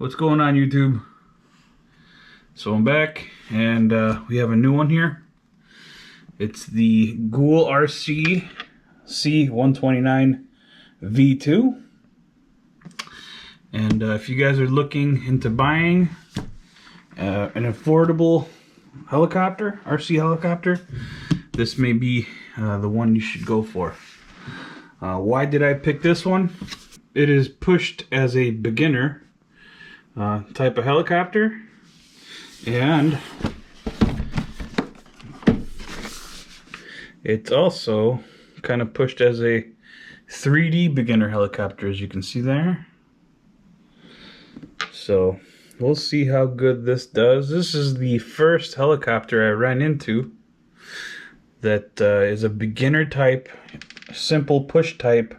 What's going on, YouTube? So I'm back, and we have a new one here. It's the GoolRC C129 V2. And if you guys are looking into buying an affordable helicopter, RC helicopter, this may be the one you should go for. Why did I pick this one? It is pushed as a beginner type of helicopter, and it's also kind of pushed as a 3D beginner helicopter, as you can see there. So we'll see how good this does. This is the first helicopter I ran into that is a beginner type, simple push type,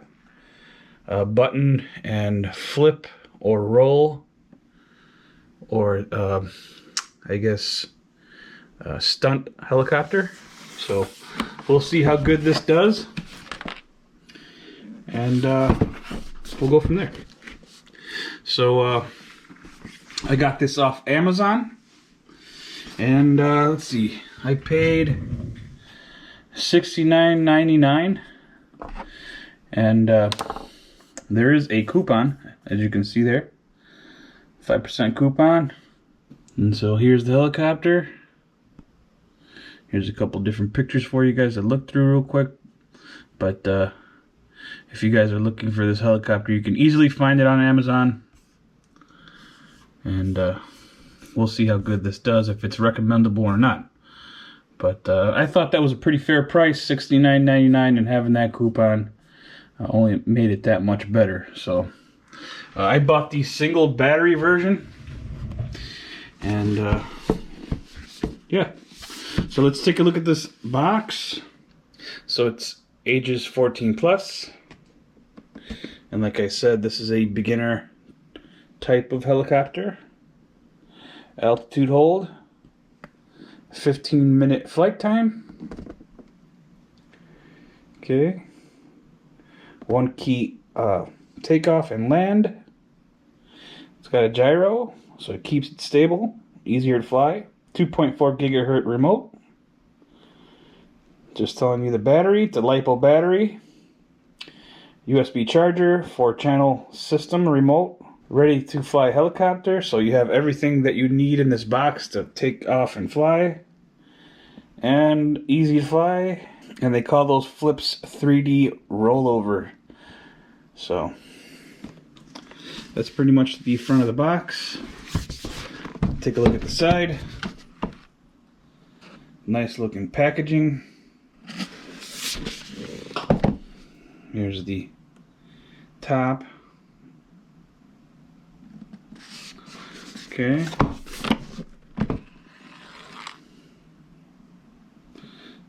button and flip or roll, or I guess stunt helicopter. So we'll see how good this does, and we'll go from there. So I got this off Amazon, and let's see, I paid $69.99, and there is a coupon, as you can see there, 5% coupon. And so here's the helicopter. Here's a couple different pictures for you guys to look through real quick. But if you guys are looking for this helicopter, you can easily find it on Amazon. And we'll see how good this does, if it's recommendable or not. But I thought that was a pretty fair price, $69.99, and having that coupon only made it that much better. So I bought the single battery version, and yeah. So let's take a look at this box. So it's ages 14 plus, and like I said, this is a beginner type of helicopter. Altitude hold, 15-minute flight time. Okay. 1 key takeoff and land. It's got a gyro, so it keeps it stable, easier to fly. 2.4 gigahertz remote. Just telling you the battery. It's a LiPo battery. USB charger, 4-channel system remote. Ready to fly helicopter, so you have everything that you need in this box to take off and fly. And easy to fly. And they call those flips 3D rollover. So that's pretty much the front of the box. Take a look at the side. Nice looking packaging. Here's the top. Okay.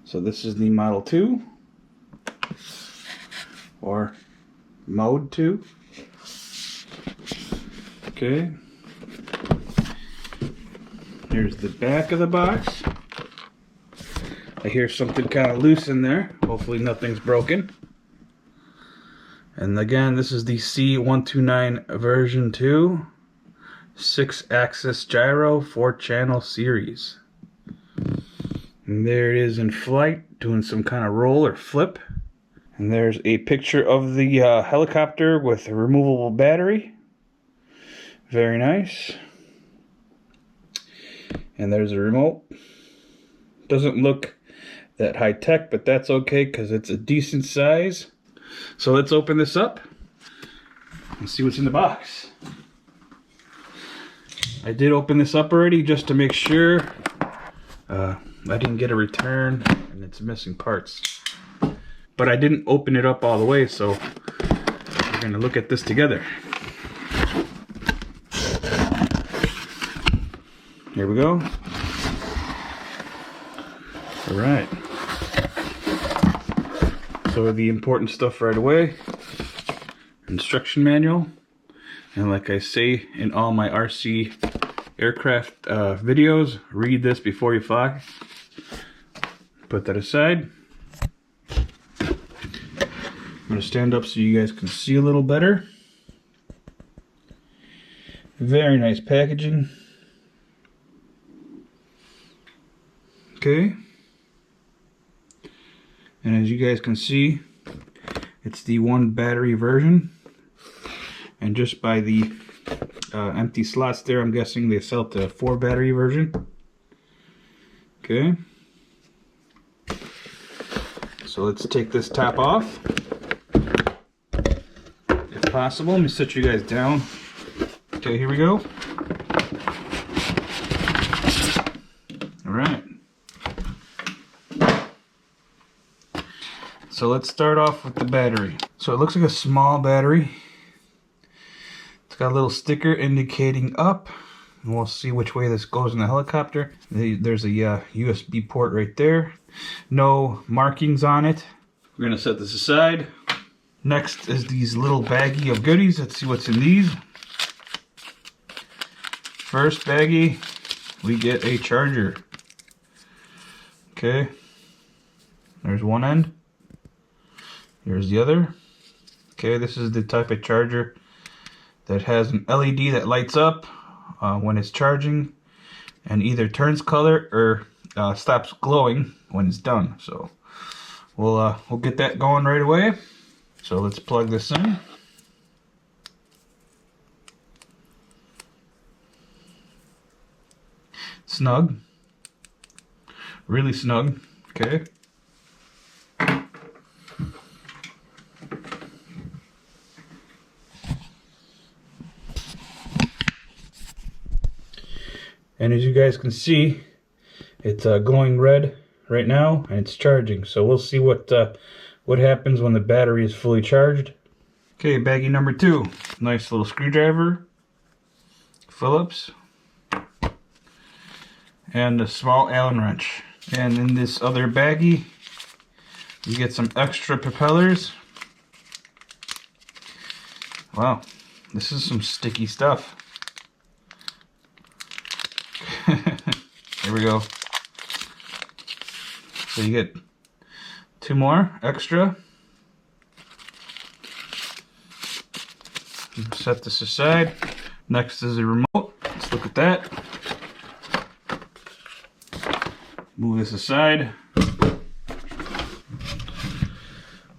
So this is the Model 2, or Mode 2. Okay. Here's the back of the box. I hear something kind of loose in there. Hopefully nothing's broken. And again, this is the C129 version 2. 6-axis gyro, 4-channel series. And there it is in flight, doing some kind of roll or flip. And there's a picture of the helicopter with a removable battery. Very nice. And there's a remote. Doesn't look that high tech, but that's okay because it's a decent size. So let's open this up and see what's in the box. I did open this up already just to make sure I didn't get a return and it's missing parts. But I didn't open it up all the way, so we're going to look at this together. Here we go. Alright. So the important stuff right away. Instruction manual. And like I say in all my RC aircraft videos, read this before you fly. Put that aside. I'm going to stand up so you guys can see a little better. Very nice packaging. Okay. And as you guys can see, it's the 1 battery version. And just by the empty slots there, I'm guessing they sell the 4 battery version. Okay. So let's take this top off. If possible, let me sit you guys down. Okay, here we go. Alright. So let's start off with the battery. So it looks like a small battery. It's got a little sticker indicating up. And we'll see which way this goes in the helicopter. There's a USB port right there. No markings on it. We're going to set this aside. Next is these little baggie of goodies. Let's see what's in these. First baggie, we get a charger. Okay. There's one end. Here's the other. Okay, this is the type of charger that has an LED that lights up when it's charging and either turns color or stops glowing when it's done. So we'll get that going right away. So let's plug this in. Snug. Really snug. Okay. And as you guys can see, it's glowing red right now, and it's charging. So we'll see what happens when the battery is fully charged. Okay, baggie number 2. Nice little screwdriver, Phillips, and a small Allen wrench. And in this other baggie, you get some extra propellers. Wow, this is some sticky stuff. Here we go. So you get 2 more extra. Set this aside. Next is a remote. Let's look at that. Move this aside.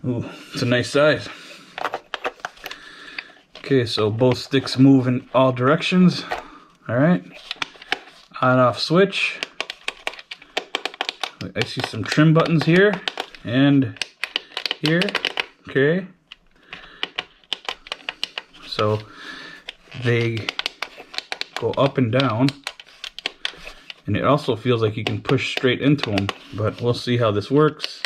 Ooh, it's a nice size. Okay, so both sticks move in all directions. Alright. On-off switch. I see some trim buttons here and here. Okay. So they go up and down, and it also feels like you can push straight into them, but we'll see how this works.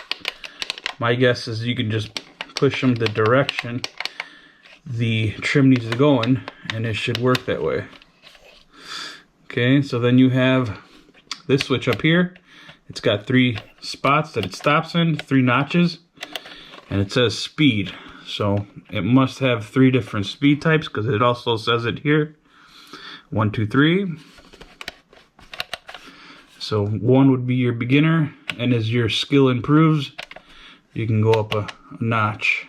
My guess is you can just push them the direction the trim needs to go in, and it should work that way. Okay, so then you have this switch up here. It's got 3 spots that it stops in, 3 notches, and it says speed. So it must have 3 different speed types, because it also says it here. 1, 2, 3. So 1 would be your beginner, and as your skill improves, you can go up a notch.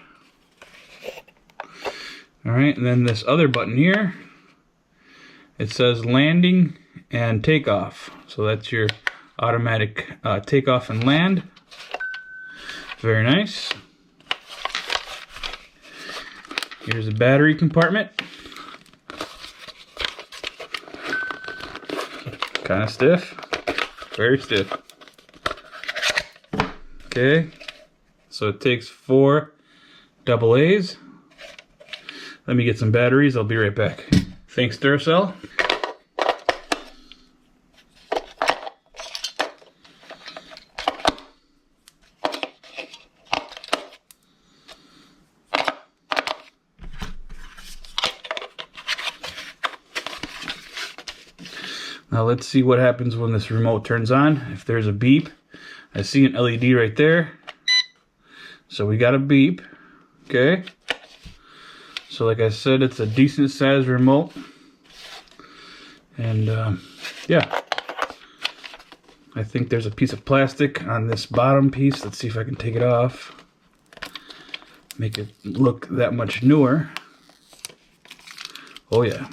Alright, and then this other button here, it says landing and takeoff. So that's your automatic takeoff and land. Very nice. Here's a battery compartment. Kind of stiff. Very stiff. Okay. So it takes 4 AA's. Let me get some batteries. I'll be right back. Thanks, Duracell. Now let's see what happens when this remote turns on. If there's a beep, I see an LED right there. So we got a beep. Okay. So like I said, it's a decent sized remote. And yeah. I think there's a piece of plastic on this bottom piece. Let's see if I can take it off. Make it look that much newer. Oh yeah.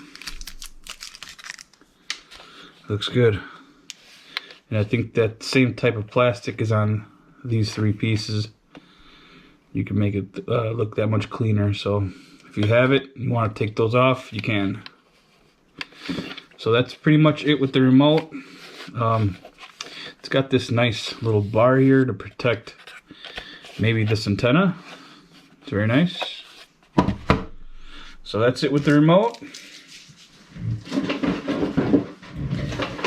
Looks good. And I think that same type of plastic is on these 3 pieces. You can make it look that much cleaner. So if you have it, you want to take those off, you can. So that's pretty much it with the remote. It's got this nice little bar here to protect maybe this antenna. It's very nice. So that's it with the remote.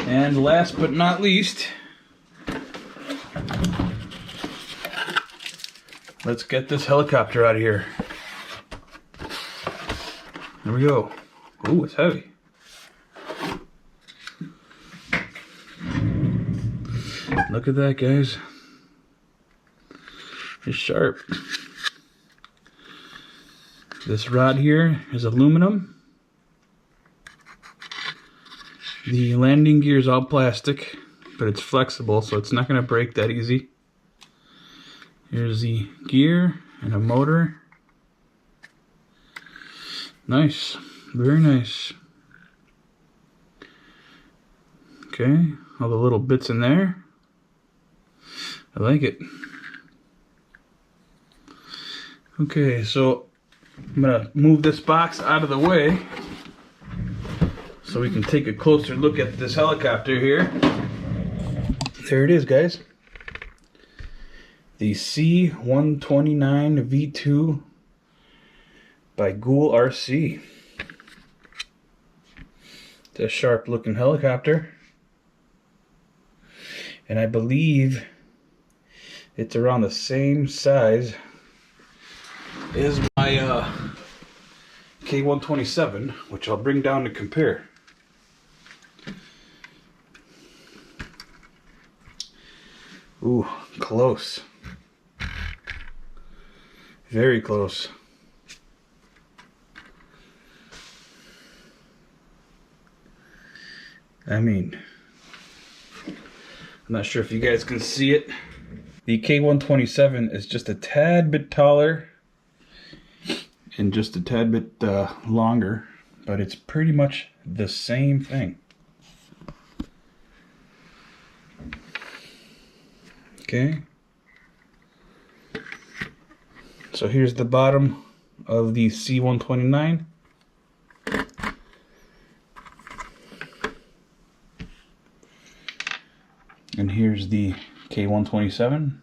And last but not least, let's get this helicopter out of here. There we go. Ooh, it's heavy. Look at that, guys. It's sharp. This rod here is aluminum. The landing gear is all plastic, but it's flexible, so it's not going to break that easy. Here's the gear and a motor. Nice. Very nice. Okay, all the little bits in there. I like it. Okay, so I'm gonna move this box out of the way so we can take a closer look at this helicopter here. There it is, guys. The C129 V2 by GoolRC. It's a sharp looking helicopter. And I believe it's around the same size as my K127, which I'll bring down to compare. Ooh, close. Very close. I mean, I'm not sure if you guys can see it. The K127 is just a tad bit taller and just a tad bit longer, but it's pretty much the same thing. Okay. So here's the bottom of the C129. And here's the K127.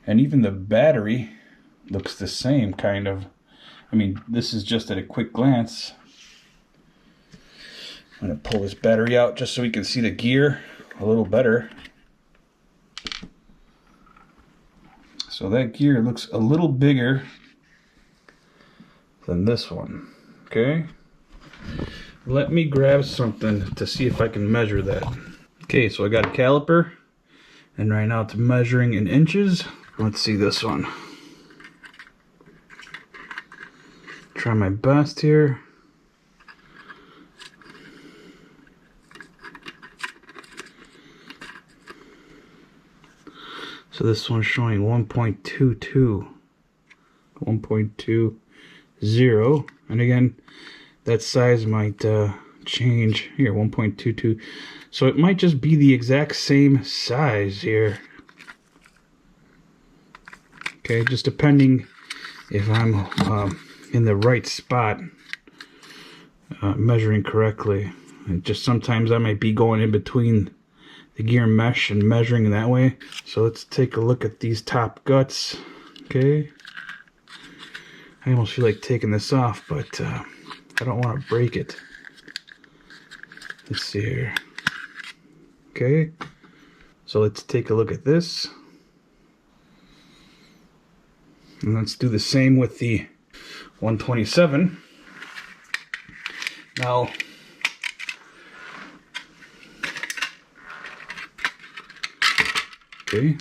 And even the battery looks the same, kind of. I mean, this is just at a quick glance. I'm going to pull this battery out just so we can see the gear a little better. So that gear looks a little bigger than this one. Okay. Let me grab something to see if I can measure that. Okay, so I got a caliper, and right now it's measuring in inches. Let's see this one. Try my best here. So this one's showing 1.22, 1.20, and again, that size might change here, 1.22. So it might just be the exact same size here. Okay, just depending if I'm in the right spot, measuring correctly. And just sometimes I might be going in between the gear mesh and measuring that way. So let's take a look at these top guts. Okay, I almost feel like taking this off, but I don't want to break it. Let's see here. Okay, so let's take a look at this. And let's do the same with the 127. Now, okay.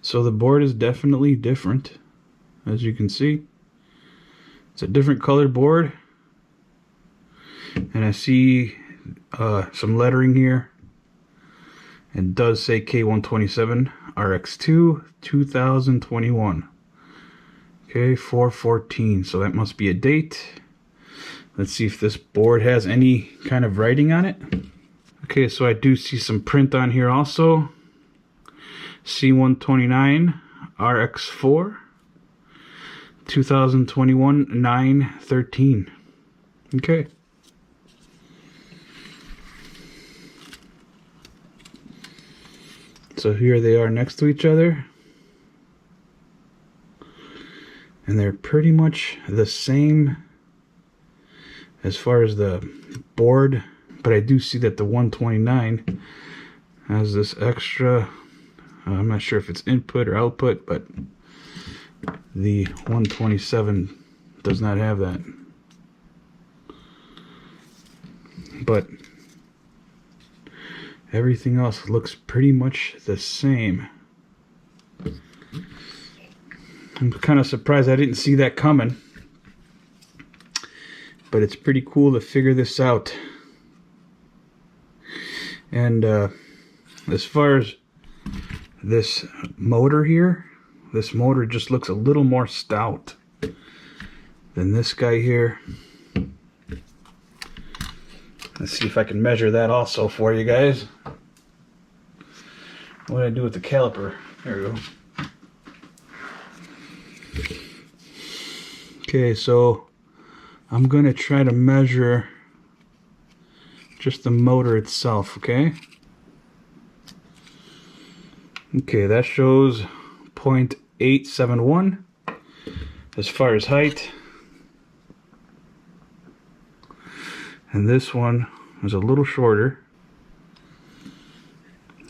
So the board is definitely different, as you can see. It's a different color board, and I see some lettering here. It does say K127 RX2 2021. Okay, 4/14, so that must be a date. Let's see if this board has any kind of writing on it. Okay, so I do see some print on here also. C129 RX4 2021 9/13. Okay. So here they are next to each other. And they're pretty much the same as far as the board, but I do see that the 129 has this extra, I'm not sure if it's input or output, but the 127 does not have that. But everything else looks pretty much the same. I'm kind of surprised I didn't see that coming, but it's pretty cool to figure this out. And as far as this motor here, this motor just looks a little more stout than this guy here. Let's see if I can measure that also for you guys. What did I do with the caliper? There we go. Okay, so I'm going to try to measure just the motor itself, okay? Okay, that shows 0.871 as far as height. And this one is a little shorter.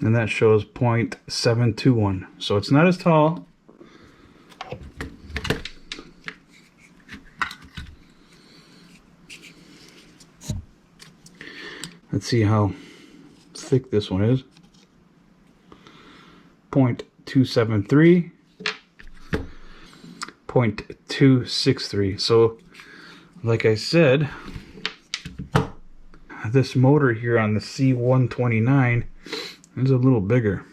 And that shows 0.721. So it's not as tall. Let's see how thick this one is. 0.273, 0.263. So, like I said, this motor here on the C129 is a little bigger.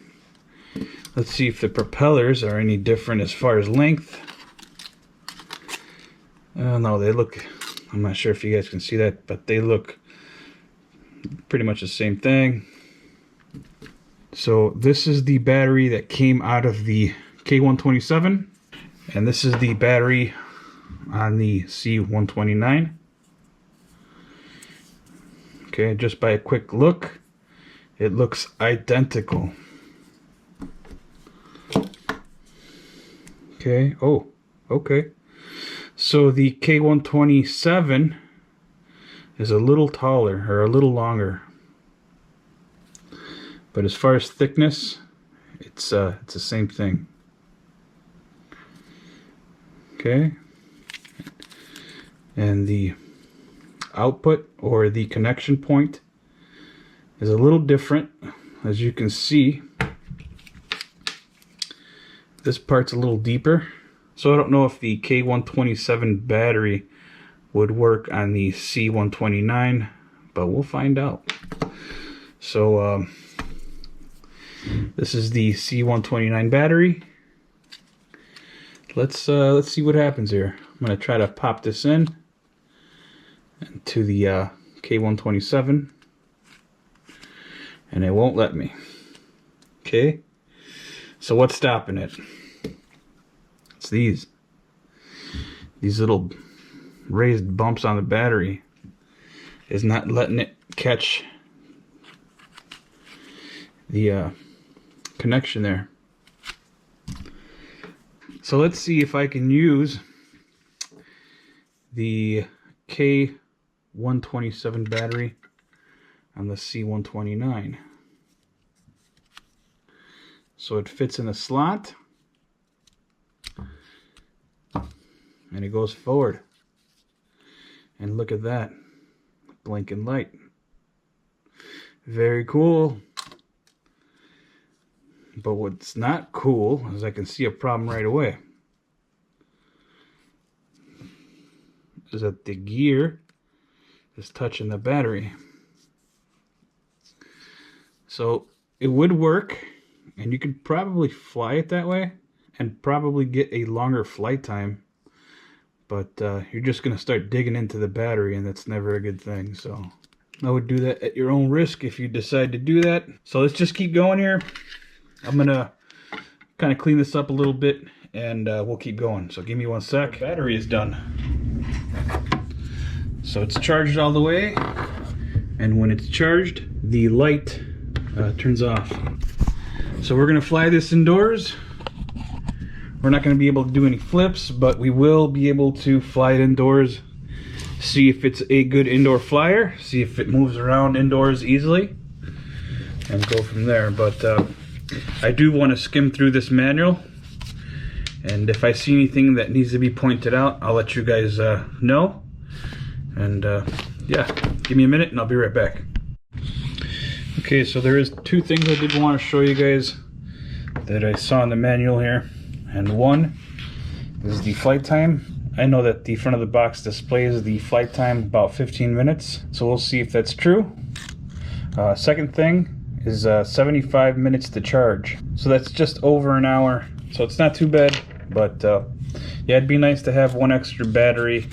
Let's see if the propellers are any different as far as length. No, they look, I'm not sure if you guys can see that, but they look pretty much the same thing. So this is the battery that came out of the K127, and this is the battery on the C129. Okay, just by a quick look, it looks identical. Okay, oh, okay. So the K127 is a little taller, or a little longer. But as far as thickness, it's the same thing. Okay. And the output, or the connection point, is a little different. As you can see, this part's a little deeper. So I don't know if the K127 battery would work on the C129, but we'll find out. So this is the C129 battery. Let's see what happens here. I'm gonna try to pop this in to the K127, and it won't let me. Okay, so what's stopping it? It's these little raised bumps on the battery is not letting it catch the connection there. So let's see if I can use the K127 battery on the C129. So it fits in a slot and it goes forward. And look at that, blinking light. Very cool. But what's not cool is I can see a problem right away. Is that the gear is touching the battery. So it would work, and you could probably fly it that way and probably get a longer flight time. But you're just going to start digging into the battery, and that's never a good thing. So I would do that at your own risk if you decide to do that. So let's just keep going here. I'm going to kind of clean this up a little bit, and we'll keep going. So give me 1 sec. The battery is done. So it's charged all the way, and when it's charged, the light turns off. So we're going to fly this indoors. We're not going to be able to do any flips, but we will be able to fly it indoors, see if it's a good indoor flyer, see if it moves around indoors easily, and go from there. But I do want to skim through this manual, and if I see anything that needs to be pointed out, I'll let you guys know. And yeah, give me a minute and I'll be right back. Okay, so there is 2 things I did want to show you guys that I saw in the manual here. And one is the flight time. I know that the front of the box displays the flight time about 15 minutes, so we'll see if that's true. Second thing is 75 minutes to charge. So that's just over an hour, so it's not too bad, but yeah, it'd be nice to have 1 extra battery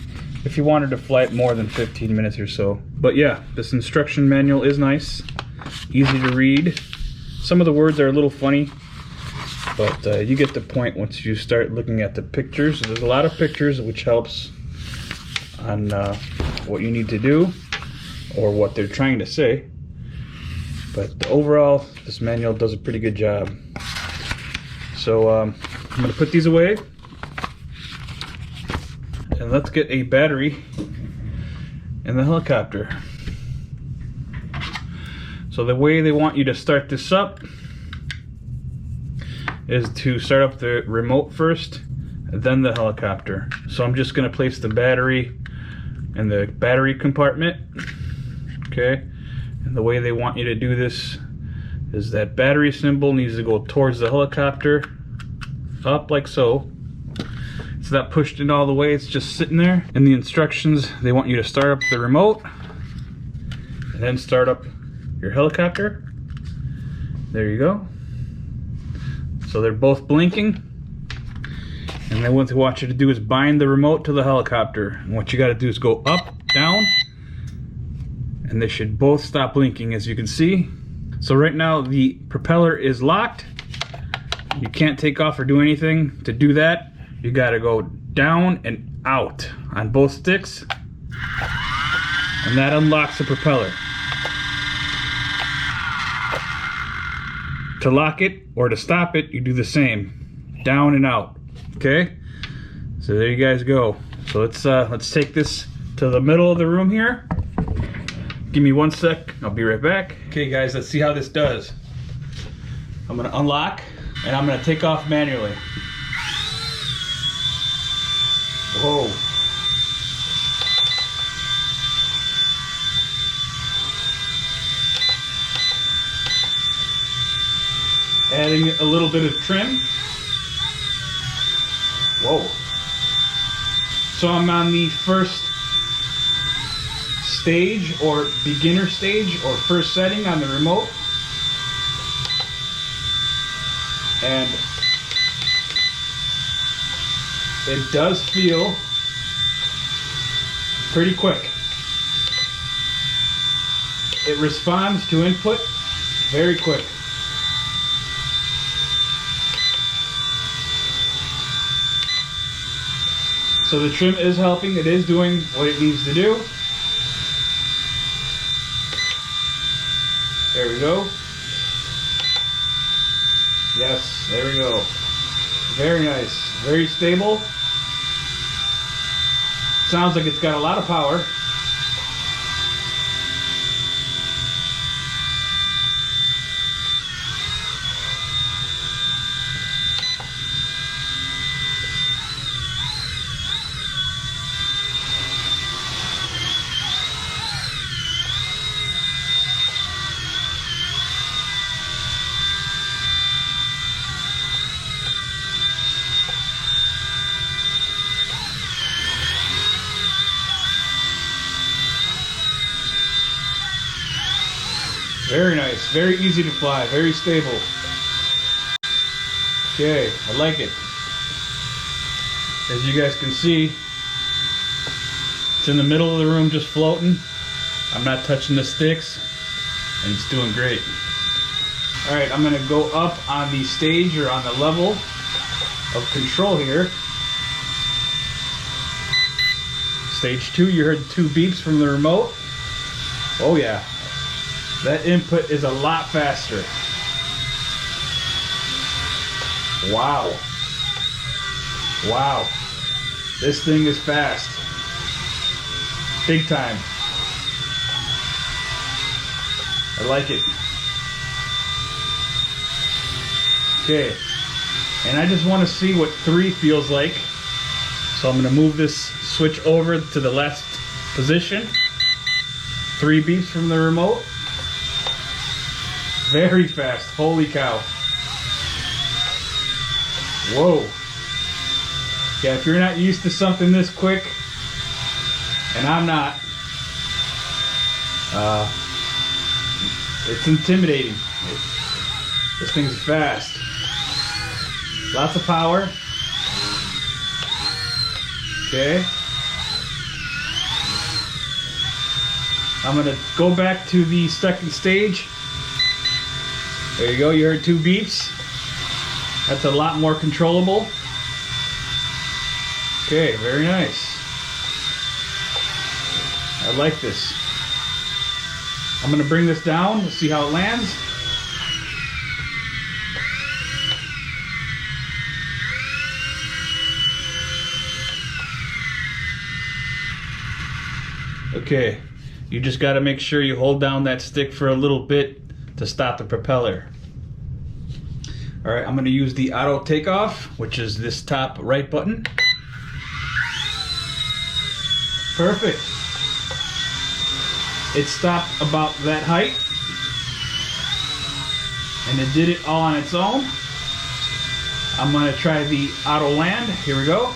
if you wanted to fly it more than 15 minutes or so. But yeah, this instruction manual is nice, easy to read. Some of the words are a little funny, but you get the point once you start looking at the pictures. There's a lot of pictures, which helps on what you need to do or what they're trying to say. But overall, this manual does a pretty good job. So I'm going to put these away, and let's get a battery in the helicopter. So the way they want you to start this up is to start up the remote first, then the helicopter. So I'm just going to place the battery in the battery compartment. Okay, and the way they want you to do this is that battery symbol needs to go towards the helicopter, up like so. It's not pushed in all the way, it's just sitting there. In the instructions, they want you to start up the remote and then start up your helicopter. There you go. So they're both blinking, and then what they want you to do is bind the remote to the helicopter. And what you got to do is go up, down, and they should both stop blinking, as you can see. So right now the propeller is locked. You can't take off or do anything. To do that, you got to go down and out on both sticks, and that unlocks the propeller. To lock it or to stop it, you do the same, down and out. Okay, so there you guys go. So let's take this to the middle of the room here. Give me 1 sec, I'll be right back. Okay guys, let's see how this does. I'm gonna unlock and I'm gonna take off manually. Whoa. Adding a little bit of trim. Whoa. So I'm on the first stage or beginner stage or first setting on the remote. And it does feel pretty quick. It responds to input very quick. So the trim is helping, it is doing what it needs to do. There we go. Yes, there we go. Very nice, very stable. Sounds like it's got a lot of power. Very nice, very easy to fly, very stable. Okay, I like it. As you guys can see, it's in the middle of the room just floating. I'm not touching the sticks, and it's doing great. Alright, I'm going to go up on the stage, or on the level of control here. Stage 2, you heard 2 beeps from the remote. Oh yeah, that input is a lot faster. Wow. Wow. This thing is fast. Big time. I like it. Okay. And I just want to see what 3 feels like. So I'm going to move this switch over to the last position. 3 beeps from the remote. Very fast. Holy cow. Whoa. Yeah, if you're not used to something this quick, and I'm not, it's intimidating. This thing's fast. Lots of power. Okay. I'm gonna go back to the second stage. There you go, you heard 2 beeps. That's a lot more controllable. Okay, very nice. I like this. I'm gonna bring this down to see how it lands. Okay, you just got to make sure you hold down that stick for a little bit to stop the propeller. Alright, I'm going to use the auto takeoff, which is this top right button. Perfect. It stopped about that height, and it did it all on its own. I'm going to try the auto land. Here we go.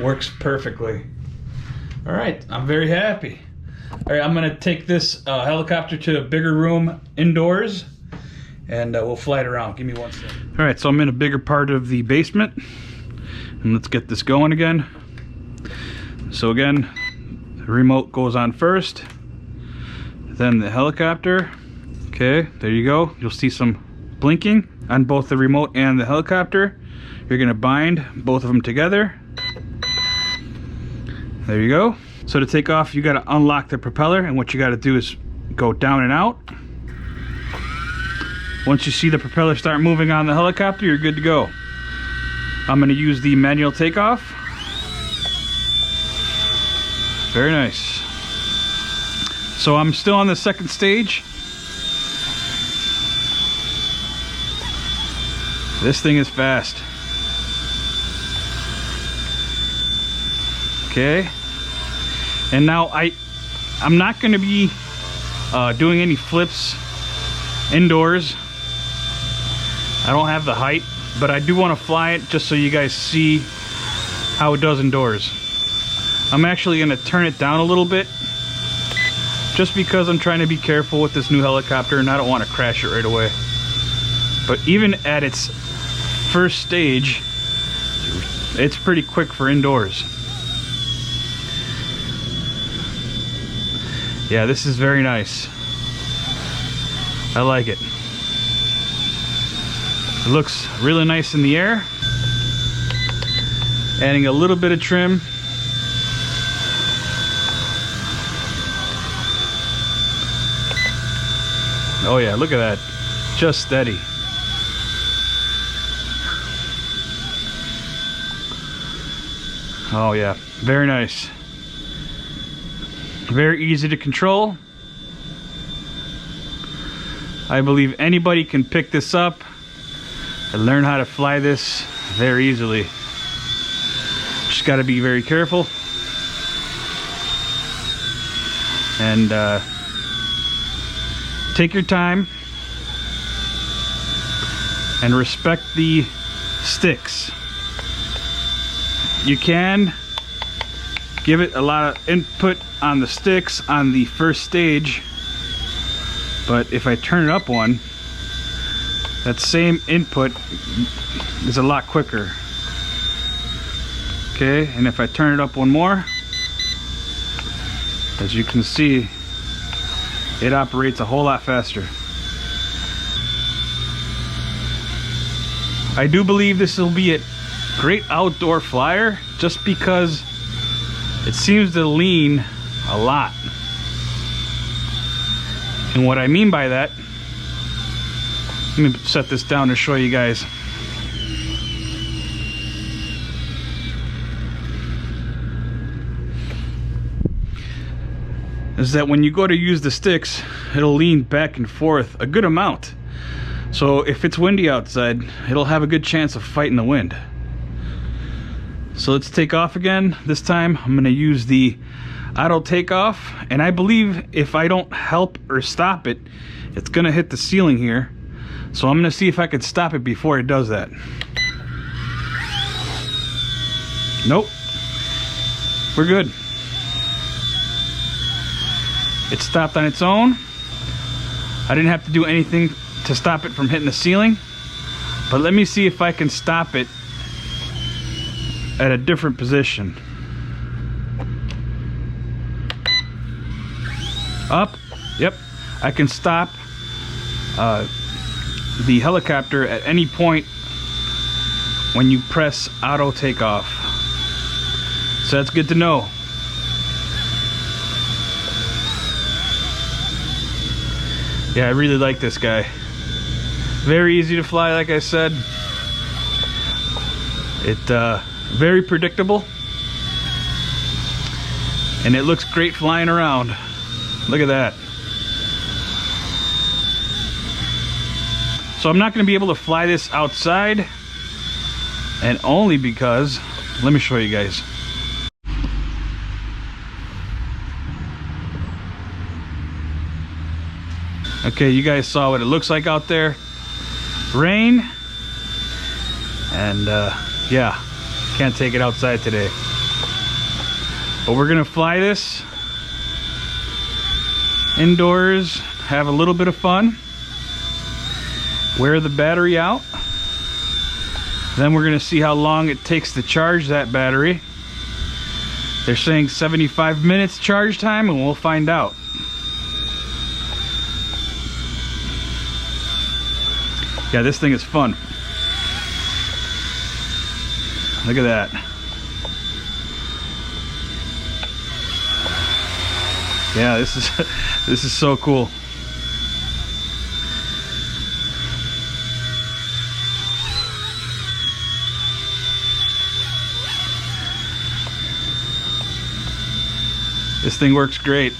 Works perfectly. All right, I'm very happy. All right, I'm gonna take this helicopter to a bigger room indoors, and we'll fly it around. Give me 1 second. All right, so I'm in a bigger part of the basement, and let's get this going again. So again, the remote goes on first, then the helicopter. Okay, there you go. You'll see some blinking on both the remote and the helicopter. You're gonna bind both of them together. There you go. So to take off, you got to unlock the propeller, and what you got to do is go down and out. Once you see the propeller start moving on the helicopter, you're good to go. I'm going to use the manual takeoff. Very nice. So I'm still on the second stage. This thing is fast. Okay. And now I'm not going to be doing any flips indoors. I don't have the height, but I do want to fly it just so you guys see how it does indoors. I'm actually going to turn it down a little bit just because I'm trying to be careful with this new helicopter and I don't want to crash it right away. But even at its first stage, it's pretty quick for indoors. Yeah, this is very nice. I like it. It looks really nice in the air. Adding a little bit of trim. Oh yeah, look at that. Just steady. Oh yeah, very nice. Very easy to control. I believe anybody can pick this up and learn how to fly this very easily. Just got to be very careful and take your time and respect the sticks. You can give it a lot of input on the sticks on the first stage, but if I turn it up one, that same input is a lot quicker. Okay, and if I turn it up one more, as you can see, it operates a whole lot faster. I do believe this will be a great outdoor flyer just because it seems to lean a lot. And what I mean by that, let me set this down to show you guys. Is that when you go to use the sticks, it'll lean back and forth a good amount. So if it's windy outside, it'll have a good chance of fighting the wind. So let's take off again. This time I'm gonna use the auto takeoff, and I believe if I don't help or stop it, it's gonna hit the ceiling here. So I'm gonna see if I can stop it before it does that. Nope, we're good. It stopped on its own. I didn't have to do anything to stop it from hitting the ceiling, but let me see if I can stop it at a different position. Up, yep, I can stop the helicopter at any point when you press auto takeoff. So that's good to know. Yeah, I really like this guy. Very easy to fly, like I said. Very predictable. And it looks great flying around. Look at that. So I'm not going to be able to fly this outside, and only because, let me show you guys. Okay, you guys saw what it looks like out there. Rain, and yeah, can't take it outside today. But we're gonna fly this indoors, have a little bit of fun, wear the battery out. Then we're gonna see how long it takes to charge that battery. They're saying 75 minutes charge time, and we'll find out. Yeah, this thing is fun. Look at that. Yeah, this is so cool. This thing works great.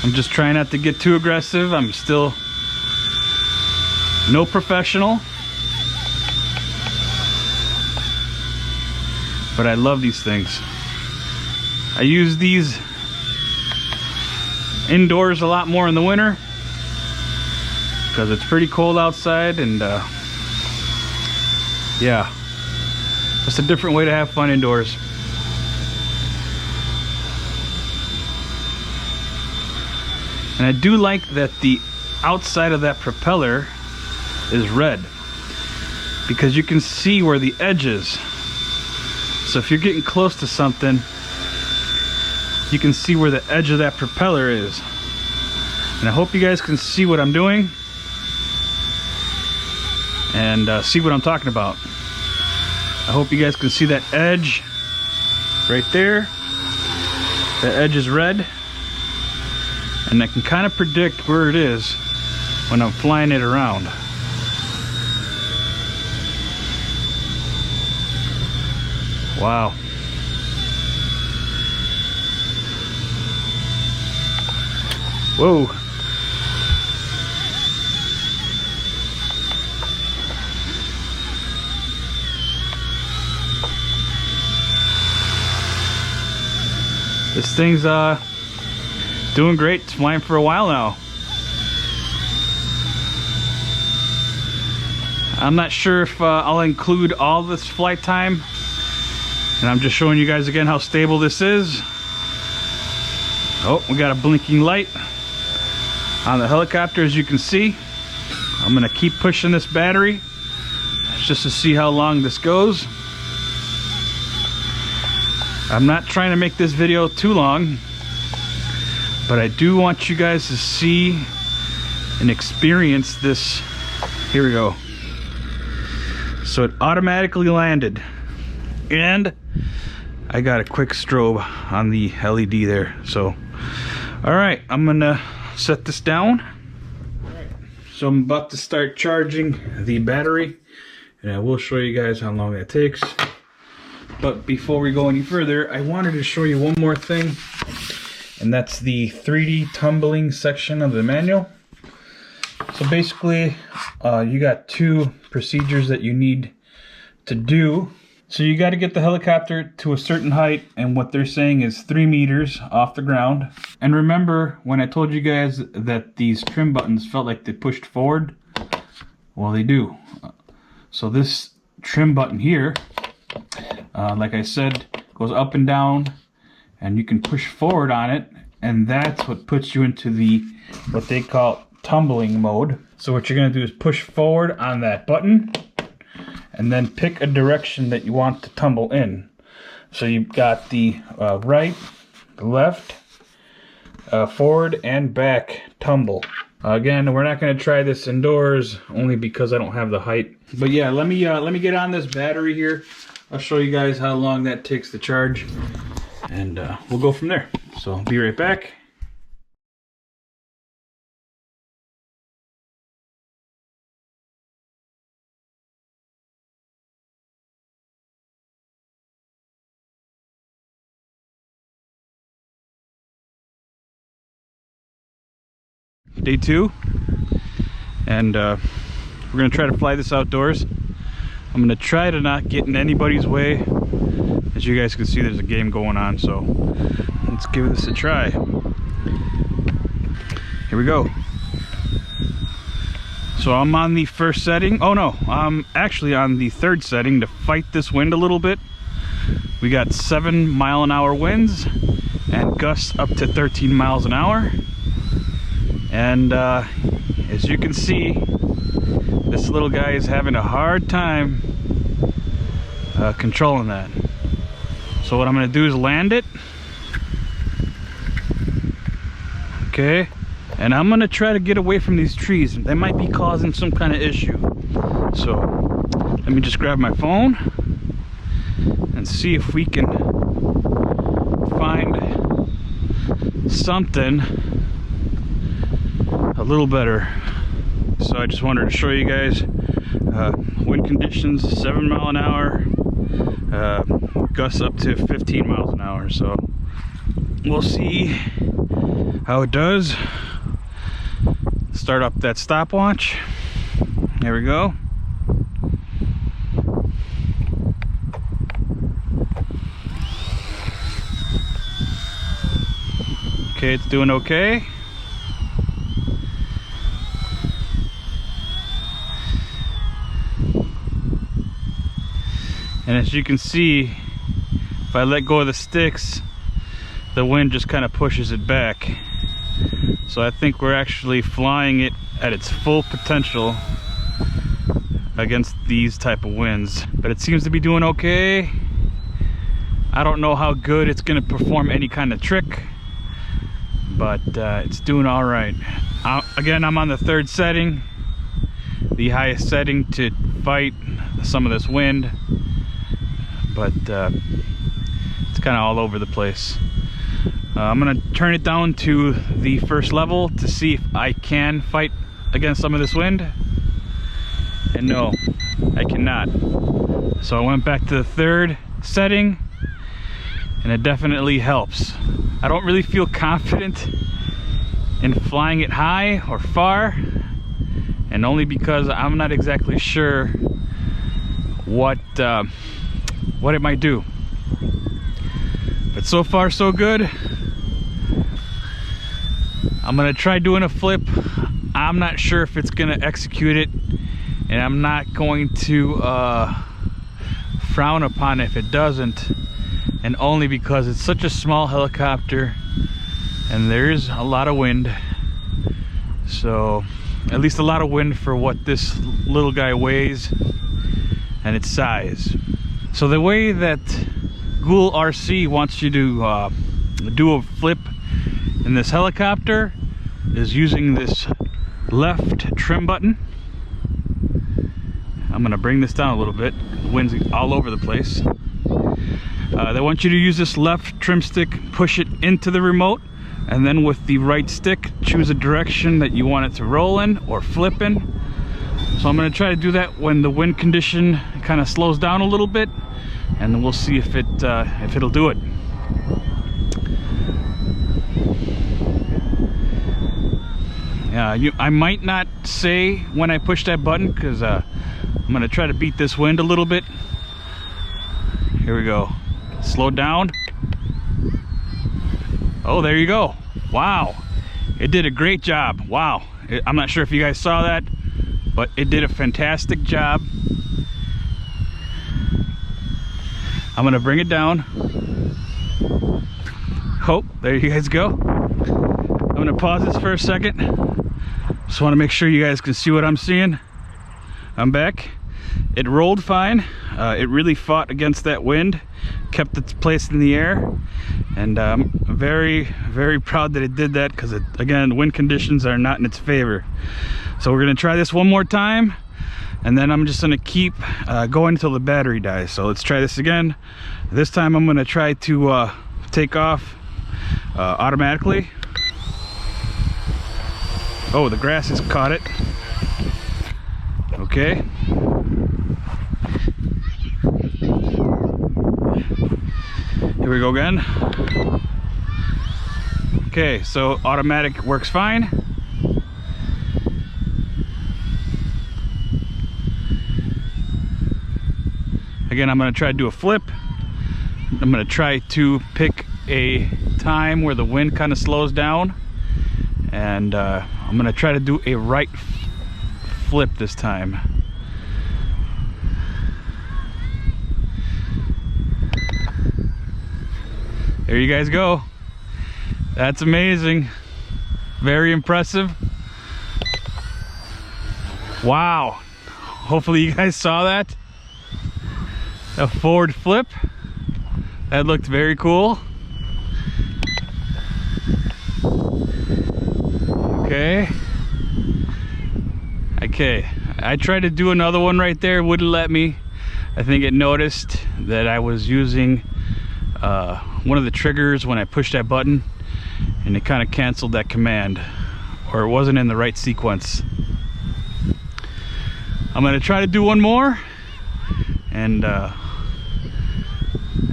I'm just trying not to get too aggressive. I'm still no professional, but I love these things. I use these indoors a lot more in the winter because it's pretty cold outside, and yeah, just a different way to have fun indoors. And I do like that the outside of that propeller is red, because you can see where the edge is. So if you're getting close to something, you can see where the edge of that propeller is. And I hope you guys can see what I'm doing and see what I'm talking about. I hope you guys can see that edge right there. That edge is red, and I can kind of predict where it is when I'm flying it around. Wow. Whoa. This thing's doing great. It's flying for a while now. I'm not sure if I'll include all this flight time And I'm just showing you guys again how stable this is. Oh, we got a blinking light on the helicopter, as you can see. I'm gonna keep pushing this battery just to see how long this goes. I'm not trying to make this video too long, but I do want you guys to see and experience this. Here we go. So it automatically landed, and I got a quick strobe on the LED there. So all right, I'm gonna set this down. All right, so I'm about to start charging the battery, and I will show you guys how long that takes. But before we go any further, I wanted to show you one more thing, and that's the 3D tumbling section of the manual. So basically, you got two procedures that you need to do. So you got to get the helicopter to a certain height, and what they're saying is 3 meters off the ground. And remember when I told you guys that these trim buttons felt like they pushed forward? Well, they do. So this trim button here, like I said, goes up and down, and you can push forward on it, and that's what puts you into the what they call tumbling mode. So what you're going to do is push forward on that button, and then pick a direction that you want to tumble in. So you've got the right, left, forward, and back tumble. Again, we're not going to try this indoors, only because I don't have the height. But yeah, let me get on this battery here. I'll show you guys how long that takes to charge, and we'll go from there. So I'll be right back. Day 2, and we're gonna try to fly this outdoors. I'm gonna try to not get in anybody's way. As you guys can see, there's a game going on, so let's give this a try. Here we go. So I'm on the first setting. Oh no, I'm actually on the third setting to fight this wind a little bit. We got 7-mile-an-hour winds and gusts up to 13 miles an hour. And as you can see, this little guy is having a hard time controlling that. So what I'm going to do is land it. Okay, and I'm going to try to get away from these trees. They might be causing some kind of issue. So let me just grab my phone and see if we can find something a little better. So I just wanted to show you guys wind conditions, 7 mile an hour, gusts up to 15 miles an hour. So we'll see how it does. Start up that stopwatch. There we go. Okay, it's doing okay. And as you can see, if I let go of the sticks, the wind just kind of pushes it back. So I think we're actually flying it at its full potential against these type of winds. But it seems to be doing okay. I don't know how good it's going to perform any kind of trick, but it's doing all right. Again, I'm on the third setting, the highest setting to fight some of this wind. But it's kind of all over the place. I'm gonna turn it down to the first level to see if I can fight against some of this wind. And no, I cannot. So I went back to the third setting, and it definitely helps. I don't really feel confident in flying it high or far, and only because I'm not exactly sure what it might do. But so far so good. I'm gonna try doing a flip. I'm not sure if it's gonna execute it, and I'm not going to frown upon if it doesn't, and only because it's such a small helicopter and there's a lot of wind. So at least a lot of wind for what this little guy weighs and its size. So the way that GoolRC wants you to do a flip in this helicopter is using this left trim button. I'm gonna bring this down a little bit. The wind's all over the place. They want you to use this left trim stick, push it into the remote, and then with the right stick, choose a direction that you want it to roll in or flip in. So I'm gonna try to do that when the wind condition kind of slows down a little bit, and then we'll see if it'll do it. I might not say when I push that button, because I'm gonna try to beat this wind a little bit. Here we go. Slow down. Oh, there you go. Wow, it did a great job. Wow, I'm not sure if you guys saw that, but it did a fantastic job. I'm gonna bring it down. Oh, there you guys go. I'm gonna pause this for a second. Just want to make sure you guys can see what I'm seeing. I'm back. It rolled fine. It really fought against that wind, kept its place in the air, and I'm very, very proud that it did that, because again, wind conditions are not in its favor. So we're gonna try this one more time, and then I'm just gonna keep going until the battery dies. So let's try this again. This time I'm gonna try to take off automatically. Oh, the grass has caught it. Okay. Here we go again. Okay, so automatic works fine. Again, I'm going to try to do a flip. I'm going to try to pick a time where the wind kind of slows down, and I'm going to try to do a right flip this time. There you guys go. That's amazing. Very impressive. Wow. Hopefully you guys saw that. A forward flip. That looked very cool. Okay. Okay. I tried to do another one right there, wouldn't let me. I think it noticed that I was using one of the triggers when I pushed that button, and it kind of canceled that command, or it wasn't in the right sequence. I'm gonna try to do one more, and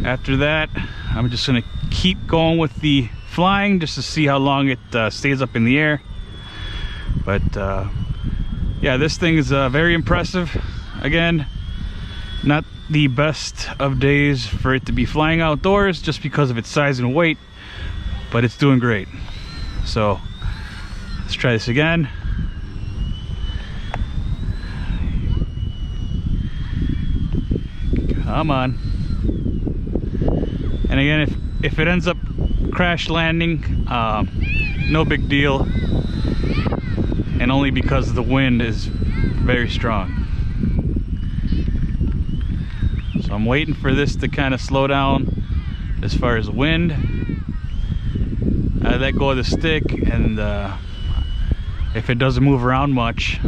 after that I'm just gonna keep going with the flying just to see how long it stays up in the air. But yeah, this thing is very impressive. Again, not the best of days for it to be flying outdoors just because of its size and weight, but it's doing great. So let's try this again. Come on. And again, if it ends up crash landing, no big deal, and only because the wind is very strong. So I'm waiting for this to kind of slow down as far as wind. I let go of the stick, and if it doesn't move around much,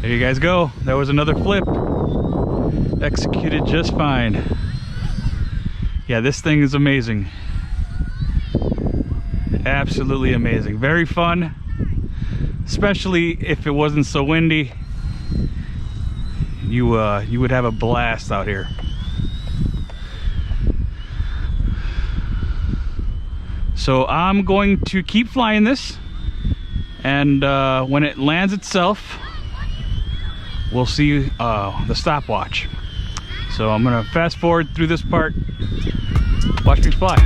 there you guys go. That was another flip. Executed just fine. Yeah, this thing is amazing. Absolutely amazing. Very fun, especially if it wasn't so windy. You would have a blast out here. So I'm going to keep flying this, and when it lands itself, we'll see the stopwatch. So I'm gonna fast forward through this part. Watch me fly.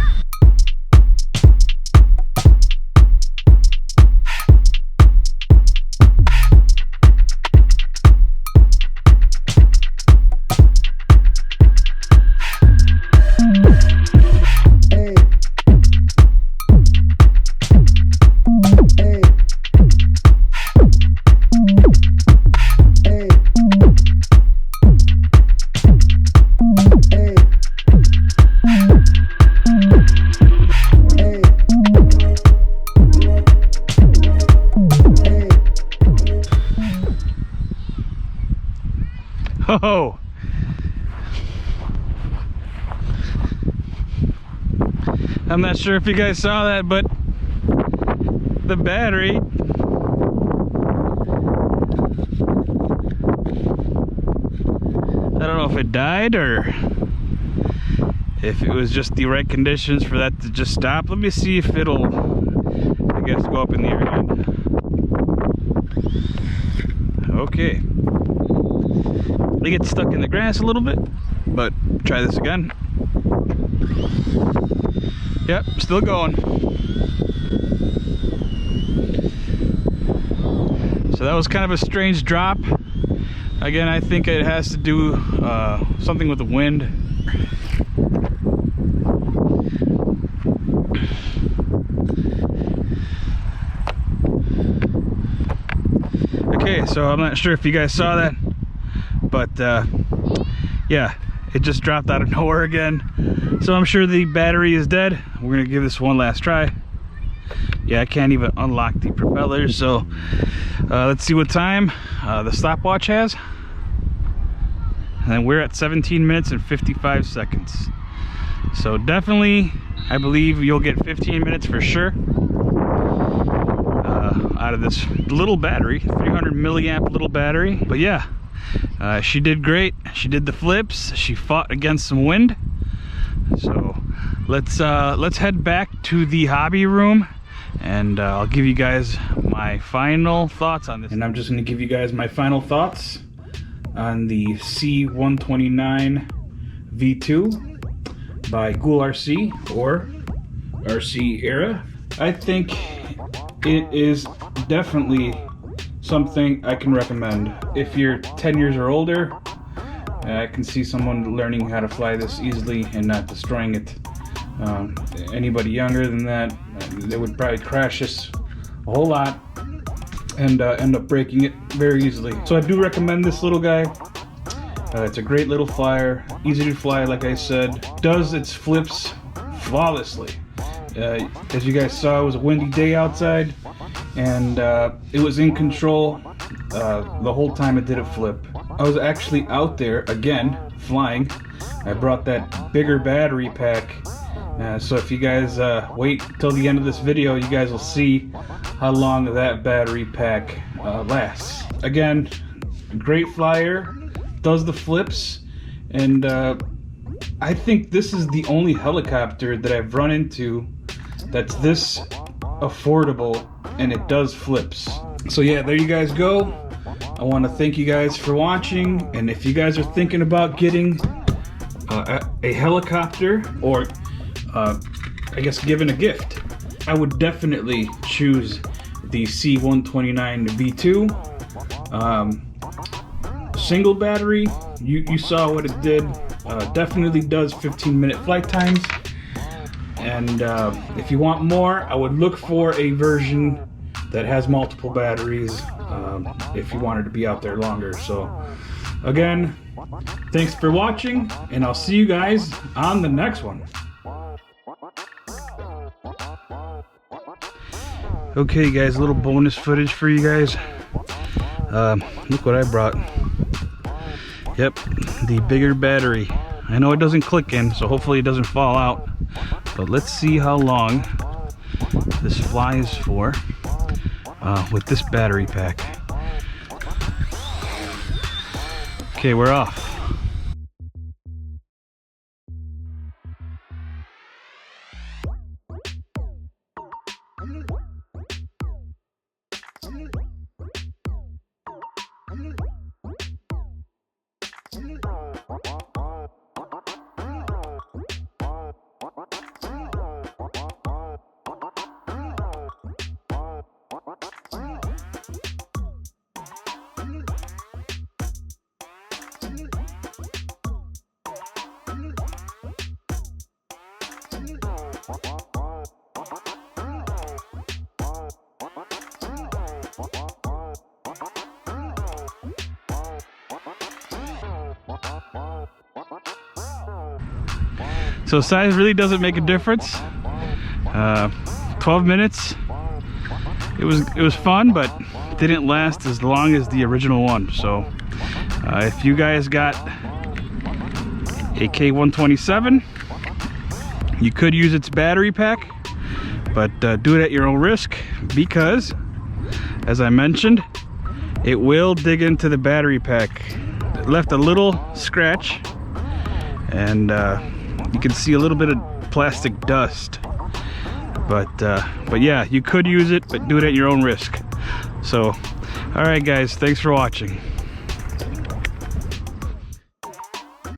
go. I'm not sure if you guys saw that, but the battery I don't know if it died or if it was just the right conditions for that to just stop. Let me see if it'll, I guess, go up in the air again. Okay. It gets stuck in the grass a little bit, but try this again. Yep, still going. So that was kind of a strange drop. Again, I think it has to do something with the wind. Okay, so I'm not sure if you guys saw that, but yeah, it just dropped out of nowhere again. So I'm sure the battery is dead. We're gonna give this one last try. Yeah, I can't even unlock the propellers, so let's see what time the stopwatch has. And we're at 17 minutes and 55 seconds. So definitely, I believe you'll get 15 minutes for sure out of this little battery, 300 milliamp little battery. But yeah, she did great. She did the flips. She fought against some wind. So let's head back to the hobby room, and I'll give you guys my final thoughts on this. And I'm just going to give you guys my final thoughts on the C129 V2 by GoolRC or RC era. I think it is definitely something I can recommend. If you're 10 years or older, I can see someone learning how to fly this easily and not destroying it. Anybody younger than that, they would probably crash this a whole lot and end up breaking it very easily. So I do recommend this little guy. It's a great little flyer, easy to fly, like I said, does its flips flawlessly. As you guys saw, it was a windy day outside, and it was in control the whole time it did a flip. I was actually out there again flying. I brought that bigger battery pack, so if you guys wait till the end of this video, you guys will see how long that battery pack lasts. Again, great flyer, does the flips, and I think this is the only helicopter that I've run into that's this affordable and it does flips. So yeah, there you guys go. I want to thank you guys for watching, and if you guys are thinking about getting a helicopter, or I guess giving a gift, I would definitely choose the C129 V2. Single battery, you saw what it did. Definitely does 15-minute flight times, and if you want more, I would look for a version that has multiple batteries if you wanted to be out there longer. So again, thanks for watching, and I'll see you guys on the next one. Okay guys, a little bonus footage for you guys. Look what I brought. Yep, the bigger battery. I know it doesn't click in, so hopefully it doesn't fall out, but let's see how long this flies for with this battery pack. Okay, we're off. So size really doesn't make a difference. 12 minutes. It was fun, but didn't last as long as the original one. So If you guys got a K127, you could use its battery pack, but do it at your own risk, because as I mentioned, it will dig into the battery pack. It left a little scratch, and you can see a little bit of plastic dust. But yeah, you could use it, but do it at your own risk. So, all right guys, thanks for watching.